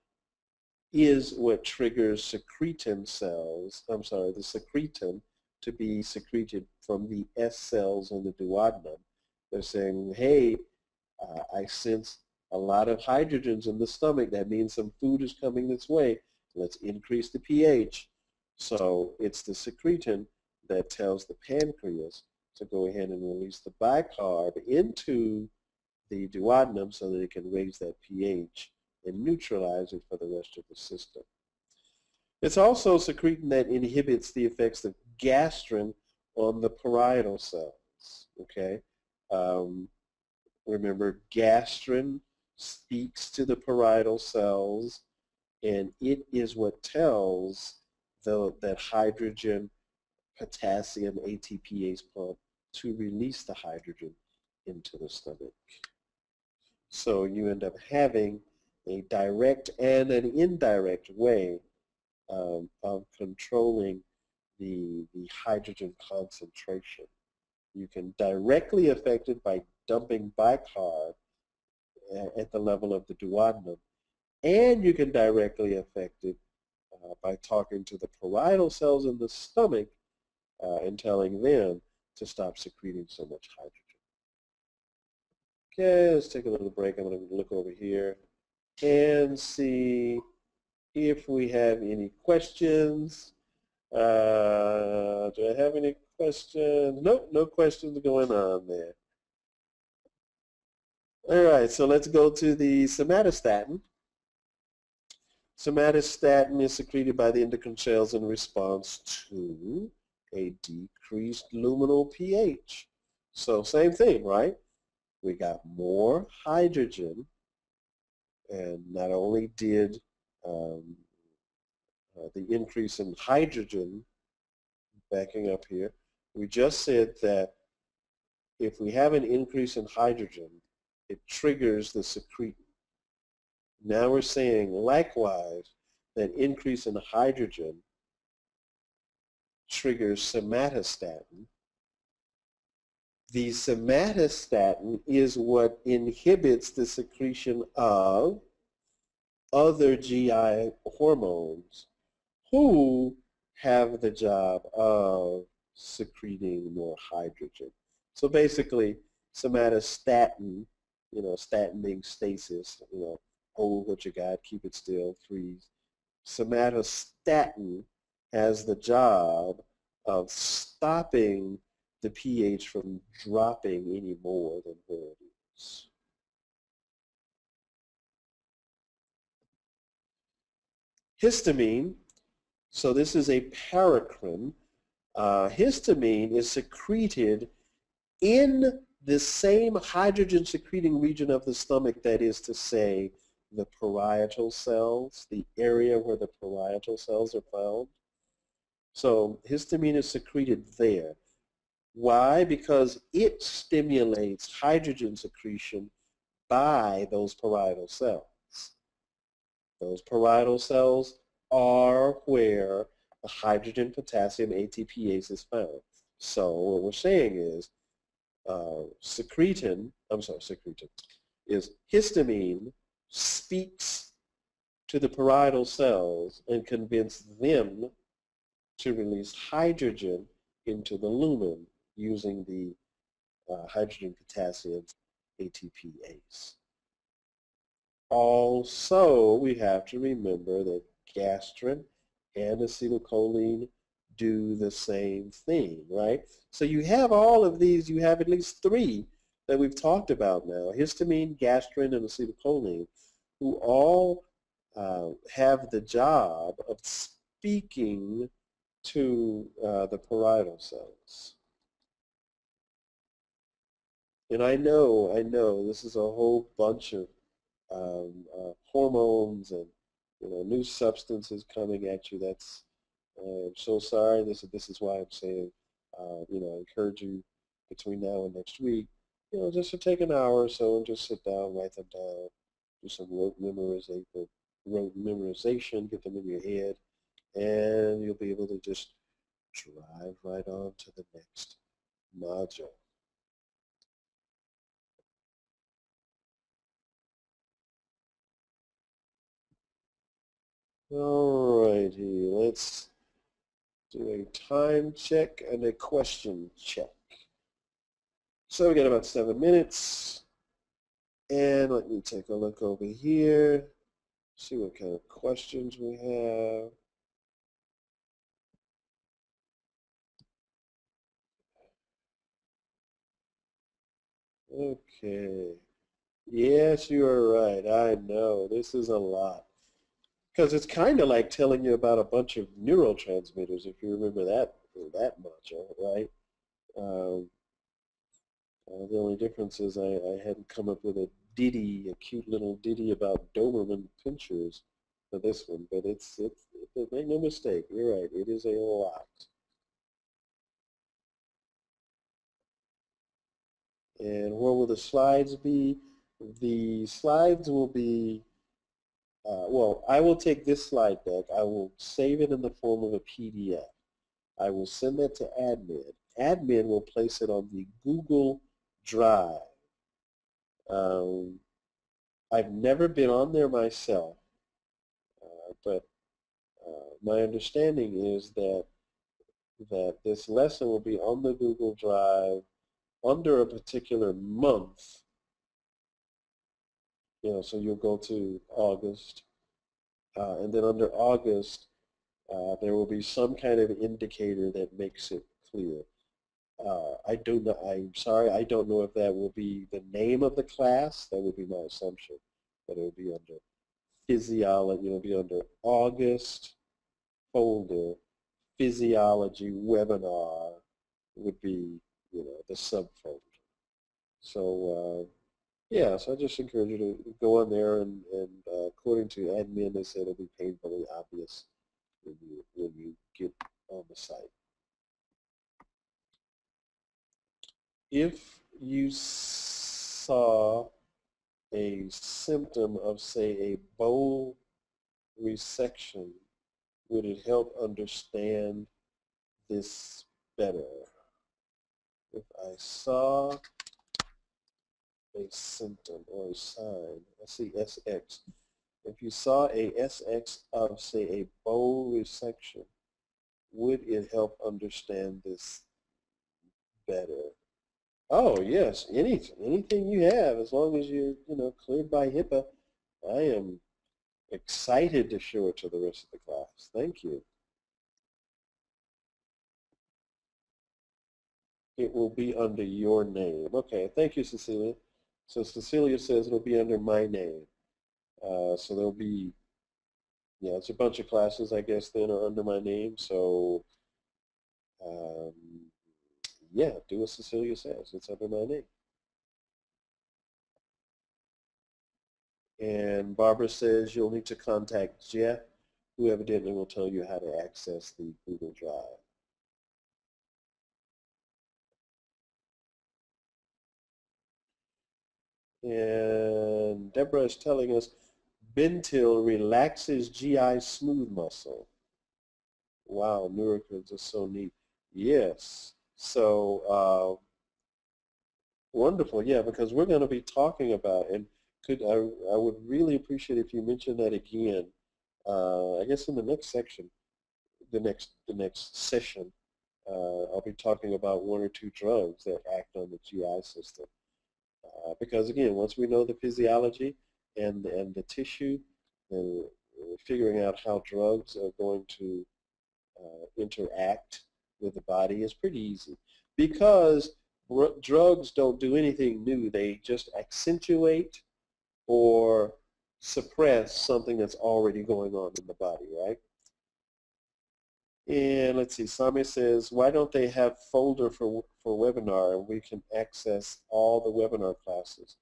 is what triggers secretin cells, I'm sorry, the secretin to be secreted from the S cells in the duodenum. They're saying, hey, I sense a lot of hydrogens in the stomach. That means some food is coming this way. Let's increase the pH. So it's the secretin that tells the pancreas to go ahead and release the bicarb into the duodenum so that it can raise that pH and neutralize it for the rest of the system. It's also secretin that inhibits the effects of gastrin on the parietal cells, okay? Remember, gastrin speaks to the parietal cells, and it is what tells that hydrogen potassium ATPase pump to release the hydrogen into the stomach. So you end up having a direct and an indirect way of controlling the hydrogen concentration. You can directly affect it by dumping bicarb at the level of the duodenum, and you can directly affect it by talking to the parietal cells in the stomach and telling them to stop secreting so much hydrogen. Okay, let's take a little break. I'm going to look over here and see if we have any questions. Do I have any questions? Nope, no questions going on there. All right, so let's go to the somatostatin. Somatostatin is secreted by the endocrine cells in response to a decreased luminal pH. So same thing, right? We got more hydrogen, and not only did the increase in hydrogen, backing up here, we just said that if we have an increase in hydrogen, it triggers the secretin. Now we're saying likewise that increase in hydrogen triggers somatostatin. The somatostatin is what inhibits the secretion of other GI hormones who have the job of secreting more hydrogen. So basically, somatostatin, statin being stasis, hold what you got, keep it still, freeze. Somatostatin has the job of stopping the pH from dropping any more than where it is. Histamine, so this is a paracrine. Histamine is secreted in the same hydrogen secreting region of the stomach, that is to say, the parietal cells, the area where the parietal cells are found. So histamine is secreted there. Why? Because it stimulates hydrogen secretion by those parietal cells. Those parietal cells are where the hydrogen potassium ATPase is found. So what we're saying is secretin is histamine speaks to the parietal cells and convinces them to release hydrogen into the lumen using the hydrogen potassium ATPase. Also, we have to remember that gastrin and acetylcholine do the same thing, right? So you have all of these, you have at least three that we've talked about now, histamine, gastrin, and acetylcholine, who all have the job of speaking to the parietal cells. And I know, this is a whole bunch of hormones and new substances coming at you. That's I'm so sorry. This is why I'm saying I encourage you between now and next week, just to take an hour or so and just sit down, write them down, do some rote memorization, get them in your head, and you'll be able to just drive right on to the next module. Alrighty, let's do a time check and a question check. So we got about 7 minutes. And let me take a look over here, see what kind of questions we have. Okay. Yes, you are right. I know. This is a lot. Because it's kind of like telling you about a bunch of neurotransmitters, if you remember that module, right? The only difference is I hadn't come up with a cute little ditty about Doberman pinchers for this one, but make no mistake, you're right, it is a lot. And where will the slides be? The slides will be, well, I will take this slide deck, I will save it in the form of a PDF. I will send that to admin. Admin will place it on the Google Drive. I've never been on there myself, but my understanding is that this lesson will be on the Google Drive under a particular month. So you'll go to August, and then under August, there will be some kind of indicator that makes it clear. I'm sorry, I don't know if that will be the name of the class. That would be my assumption, but it will be under Physiology. It'll be under August folder. Physiology webinar would be, the subfolder. So yeah, so I just encourage you to go on there, and according to admin, they said it'll be painfully obvious when you get on the site. If you saw a symptom of, say, a bowel resection, would it help understand this better? If I saw a symptom or a sign, I see SX. If you saw a SX of, say, a bowel resection, would it help understand this better? Oh, yes, anything you have, as long as you're, cleared by HIPAA. I am excited to show it to the rest of the class. Thank you. It will be under your name. Okay, thank you, Cecilia. So Cecilia says it'll be under my name. So there'll be, it's a bunch of classes, I guess, then are under my name. So, yeah, do what Cecilia says. It's under my name. And Barbara says you'll need to contact Jeff, who evidently will tell you how to access the Google Drive. And Deborah is telling us Bentil relaxes GI smooth muscle. Wow, Neurocrins are so neat. Yes. So wonderful. Yeah, because we're going to be talking about, and I would really appreciate if you mention that again. I guess in the next section, the next session, I'll be talking about one or two drugs that act on the GI system. Because again, once we know the physiology and the tissue, and figuring out how drugs are going to interact with the body is pretty easy, because drugs don't do anything new. They just accentuate or suppress something that's already going on in the body, right? And let's see, Sami says, why don't they have folder for webinar, and we can access all the webinar classes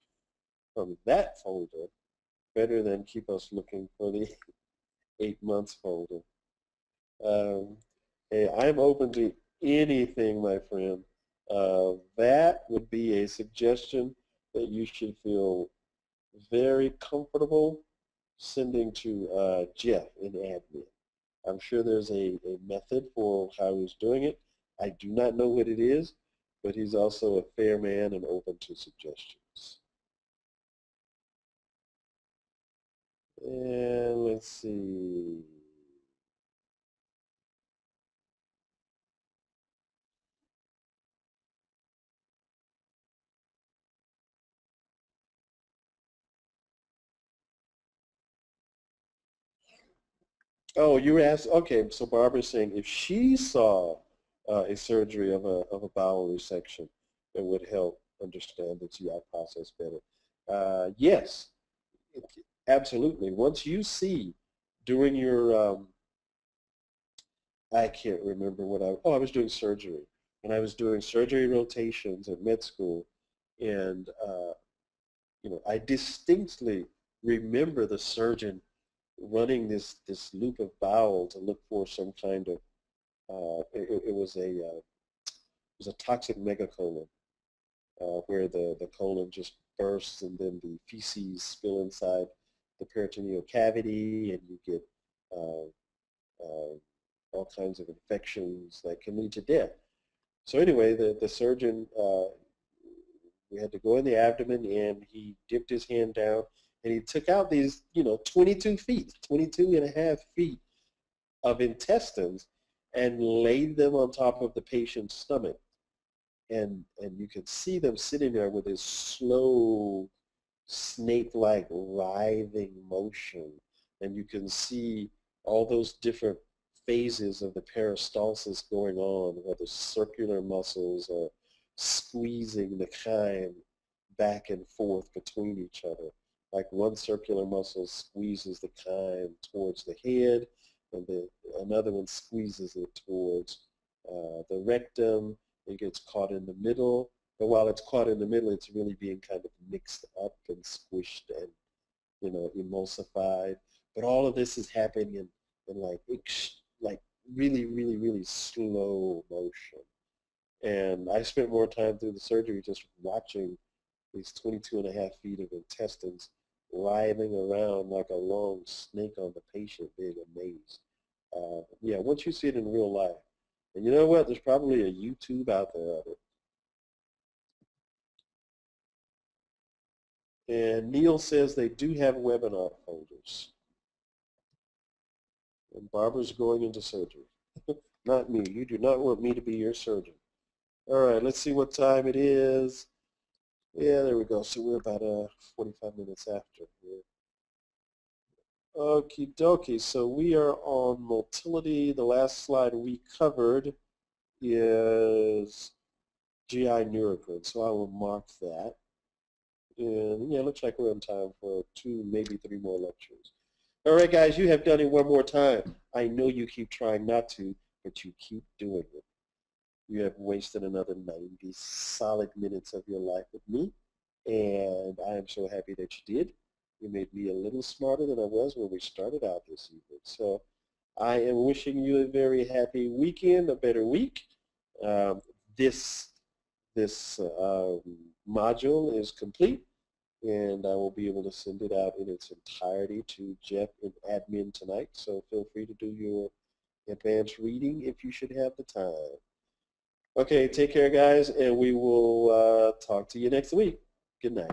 from that folder, better than keep us looking for the 8 months folder. Hey, I'm open to anything, my friend. That would be a suggestion that you should feel very comfortable sending to Jeff in admin. I'm sure there's a method for how he's doing it. I do not know what it is, but he's also a fair man and open to suggestions. And let's see. Oh, you were asked. Okay, so Barbara's saying if she saw a surgery of a bowel resection, it would help understand the GI process better. Yes, absolutely. Once you see during your I can't remember what I was doing surgery. When I was doing surgery rotations at med school, and I distinctly remember the surgeon running this loop of bowel to look for some kind of it was a toxic megacolon, where the colon just bursts and then the feces spill inside the peritoneal cavity, and you get uh, all kinds of infections that can lead to death. So anyway, the surgeon, we had to go in the abdomen, and he dipped his hand down, and he took out these, 22 feet, 22 and a half feet of intestines, and laid them on top of the patient's stomach. And you could see them sitting there with this slow, snake-like writhing motion. And you can see all those different phases of the peristalsis going on, where the circular muscles are squeezing the chyme back and forth between each other. Like one circular muscle squeezes the chyme towards the head, and another one squeezes it towards the rectum. It gets caught in the middle, but while it's caught in the middle, it's really being kind of mixed up and squished and emulsified. But all of this is happening in like really, really, really slow motion. And I spent more time through the surgery just watching these 22 and a half feet of intestines writhing around like a long snake on the patient, being amazed. Yeah, once you see it in real life, and you know what, there's probably a YouTube out there of it. And Neil says they do have webinar folders. And Barbara's going into surgery. Not me. You do not want me to be your surgeon. All right, let's see what time it is. Yeah, there we go. So we're about 45 minutes after here. Okie dokie. So we are on motility. The last slide we covered is GI neurocrine. So I will mark that. And yeah, it looks like we're on time for 2, maybe 3 more lectures. All right, guys, you have done it one more time. I know you keep trying not to, but you keep doing it. You have wasted another 90 solid minutes of your life with me, and I am so happy that you did. You made me a little smarter than I was when we started out this evening. So I am wishing you a very happy weekend, a better week. This module is complete, and I will be able to send it out in its entirety to Jeff in admin tonight. So feel free to do your advanced reading if you should have the time. Okay, take care, guys, and we will talk to you next week. Good night.